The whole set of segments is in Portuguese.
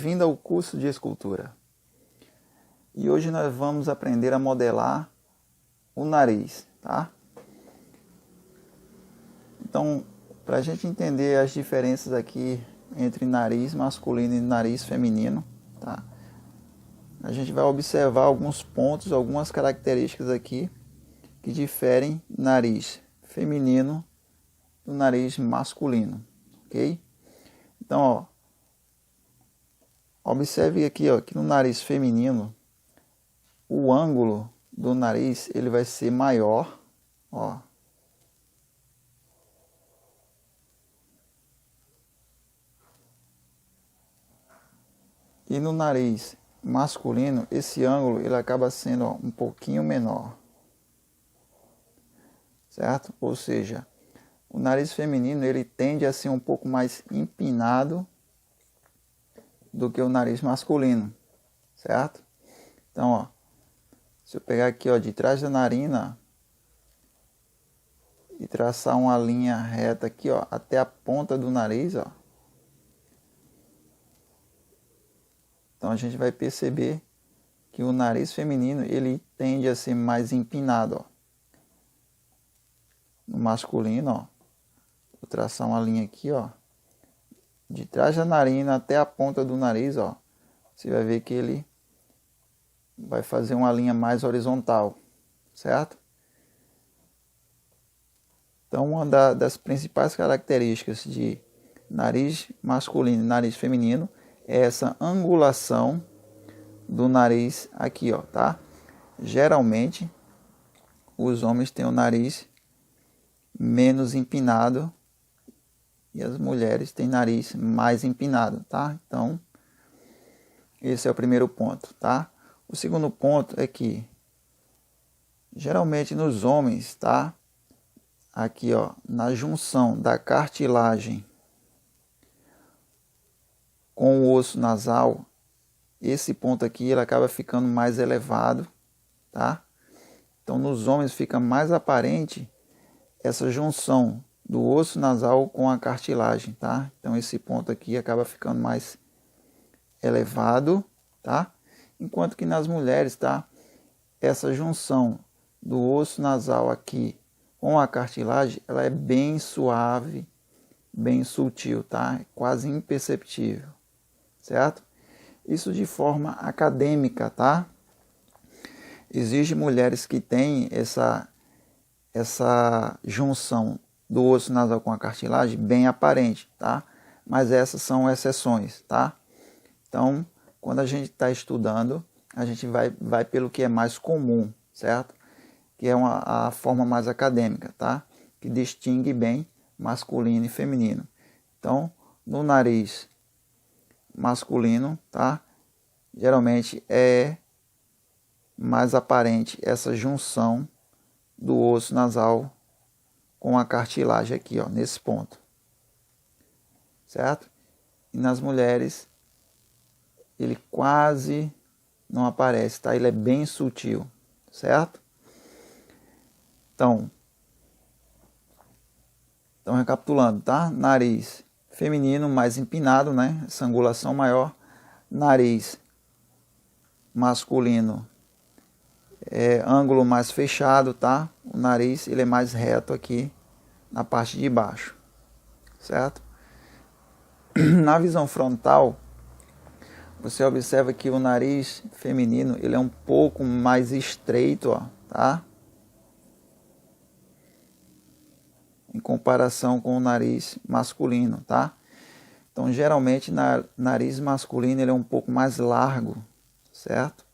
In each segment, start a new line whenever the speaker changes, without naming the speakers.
bem-vindo ao curso de escultura. E hoje nós vamos aprender a modelar o nariz, tá? Então, para a gente entender as diferenças aqui entre nariz masculino e nariz feminino, tá? A gente vai observar alguns pontos, algumas características aqui que diferem nariz feminino do nariz masculino, ok? Então, ó, observe aqui, ó, que no nariz feminino, o ângulo do nariz ele vai ser maior, ó. E no nariz masculino, esse ângulo ele acaba sendo, ó, um pouquinho menor, certo? Ou seja, o nariz feminino ele tende a ser um pouco mais empinado do que o nariz masculino, certo? Então, ó, se eu pegar aqui, ó, de trás da narina e traçar uma linha reta aqui, ó, até a ponta do nariz, ó. Então a gente vai perceber que o nariz feminino ele tende a ser mais empinado, ó. No masculino, ó, vou traçar uma linha aqui, ó, de trás da narina até a ponta do nariz, ó. Você vai ver que ele vai fazer uma linha mais horizontal, certo? Então, uma das principais características de nariz masculino e nariz feminino é essa angulação do nariz aqui, ó, tá? Geralmente, os homens têm o nariz menos empinado e as mulheres têm nariz mais empinado, tá? Então, esse é o primeiro ponto, tá? O segundo ponto é que, geralmente nos homens, tá? Aqui, ó, na junção da cartilagem com o osso nasal, esse ponto aqui ele acaba ficando mais elevado, tá? Então, nos homens fica mais aparente essa junção do osso nasal com a cartilagem, tá? Então, esse ponto aqui acaba ficando mais elevado, tá? Enquanto que nas mulheres, tá? Essa junção do osso nasal aqui com a cartilagem, ela é bem suave, bem sutil, tá? É quase imperceptível, certo? Isso de forma acadêmica, tá? Existem mulheres que têm essa junção do osso nasal com a cartilagem bem aparente, tá? Mas essas são exceções, tá? Então, quando a gente está estudando, a gente vai pelo que é mais comum, certo? Que é a forma mais acadêmica, tá? Que distingue bem masculino e feminino. Então, no nariz masculino, tá? Geralmente é mais aparente essa junção do osso nasal com a cartilagem aqui, ó, nesse ponto, certo? E nas mulheres ele quase não aparece, tá? Ele é bem sutil, certo? Então recapitulando, tá? Nariz feminino mais empinado, né? Essa angulação maior. Nariz masculino ângulo mais fechado, tá? O nariz ele é mais reto aqui na parte de baixo, certo? Na visão frontal, você observa que o nariz feminino ele é um pouco mais estreito, ó, tá? Em comparação com o nariz masculino, tá? Então, geralmente, nariz masculino ele é um pouco mais largo, certo?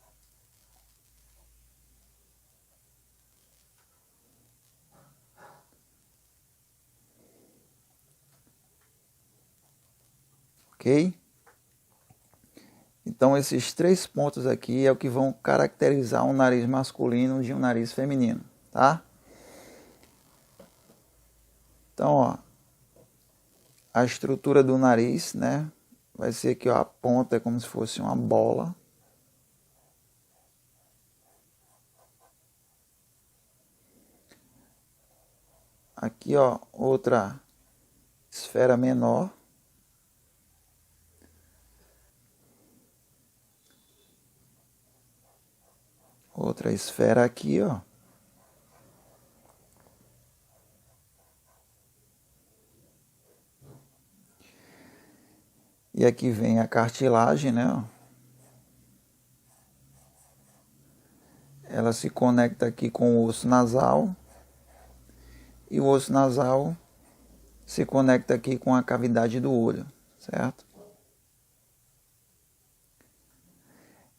Ok? Então, esses três pontos aqui é o que vão caracterizar um nariz masculino de um nariz feminino, tá? Então, ó, a estrutura do nariz, né? Vai ser aqui, ó, a ponta é como se fosse uma bola. Aqui, ó, outra esfera menor. outra esfera aqui, ó. E aqui vem a cartilagem, né? Ó. Ela se conecta aqui com o osso nasal. E o osso nasal se conecta aqui com a cavidade do olho, certo?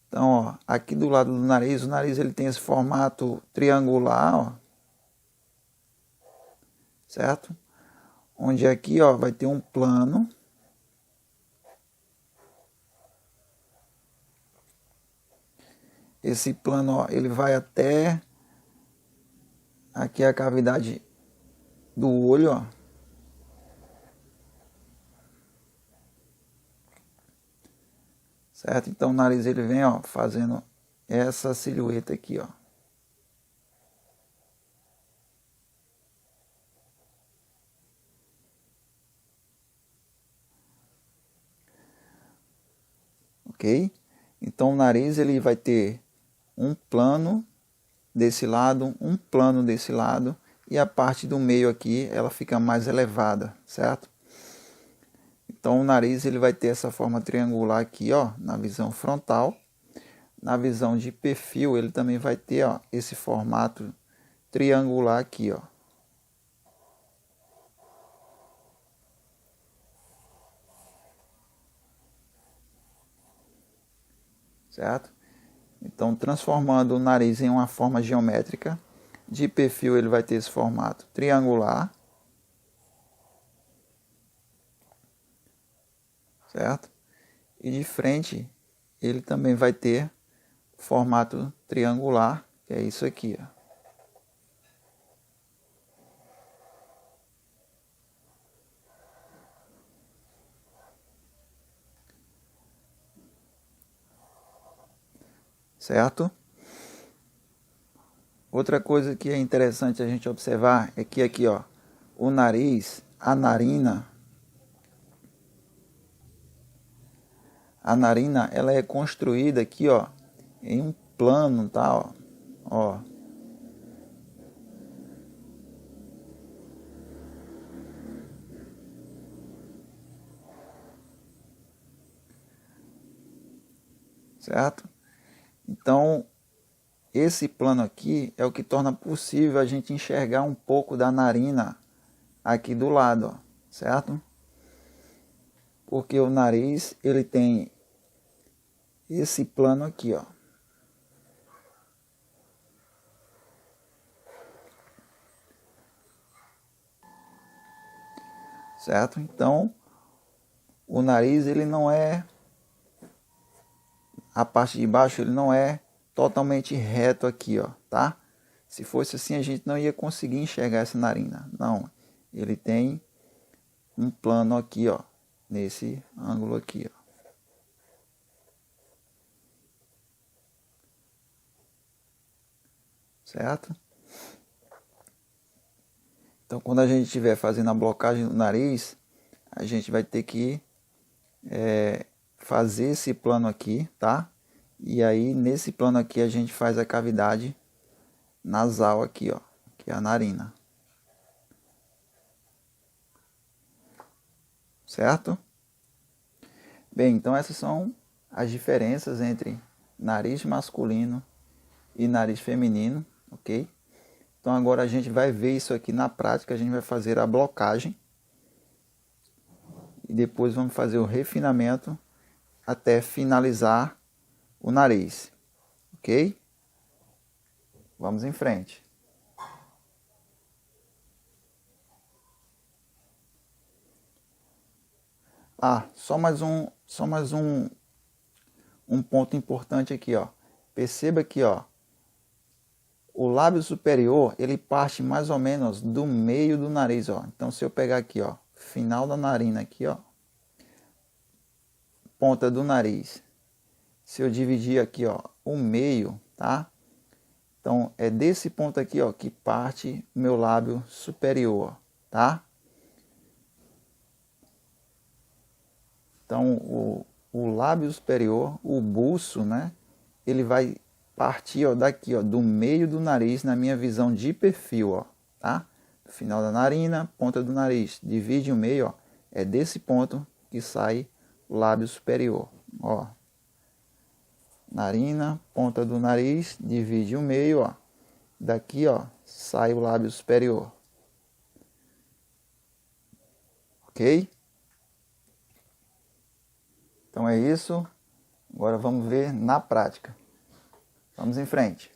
Então, ó, aqui do lado do nariz, o nariz ele tem esse formato triangular, ó, certo? Onde aqui, ó, vai ter um plano. Esse plano, ó, ele vai até aqui a cavidade do olho, ó. Certo? Então o nariz ele vem, ó, fazendo essa silhueta aqui, ó. Ok? Então o nariz ele vai ter um plano desse lado, um plano desse lado, e a parte do meio aqui ela fica mais elevada, certo? Então o nariz ele vai ter essa forma triangular aqui, ó, na visão frontal. Na visão de perfil ele também vai ter, ó, esse formato triangular aqui, ó. Certo? Então, transformando o nariz em uma forma geométrica, de perfil ele vai ter esse formato triangular, certo? E de frente ele também vai ter formato triangular, que é isso aqui, ó. Certo? Outra coisa que é interessante a gente observar é que aqui, ó, o nariz, a narina, ela é construída aqui, ó, em um plano, tá, ó, ó. Certo? Então, esse plano aqui é o que torna possível a gente enxergar um pouco da narina aqui do lado, ó, certo? Porque o nariz, ele tem esse plano aqui, ó. Certo? Então, o nariz, ele não é, a parte de baixo, ele não é totalmente reto aqui, ó, tá? Se fosse assim, a gente não ia conseguir enxergar essa narina. Não, ele tem um plano aqui, ó, nesse ângulo aqui, ó. Certo? Então, quando a gente estiver fazendo a blocagem do nariz, a gente vai ter que fazer esse plano aqui, tá? E aí, nesse plano aqui, a gente faz a cavidade nasal aqui, ó, que é a narina. Certo? Bem, então essas são as diferenças entre nariz masculino e nariz feminino, ok? Então agora a gente vai ver isso aqui na prática, a gente vai fazer a blocagem e depois vamos fazer o refinamento até finalizar o nariz, ok? Vamos em frente. Ah, só mais um ponto importante aqui, ó. Perceba que, ó, o lábio superior, ele parte mais ou menos do meio do nariz, ó. Então, se eu pegar aqui, ó, final da narina aqui, ó, ponta do nariz. Se eu dividir aqui, ó, o meio, tá? Então, é desse ponto aqui, ó, que parte o meu lábio superior, tá? Então, o lábio superior, o buço, né? Ele vai partir, ó, daqui, ó, do meio do nariz na minha visão de perfil, ó, tá? Do final da narina, ponta do nariz, divide o meio, ó, é desse ponto que sai o lábio superior, ó. Narina, ponta do nariz, divide o meio, ó. Daqui, ó, sai o lábio superior. Ok? Então é isso. Agora vamos ver na prática. Vamos em frente.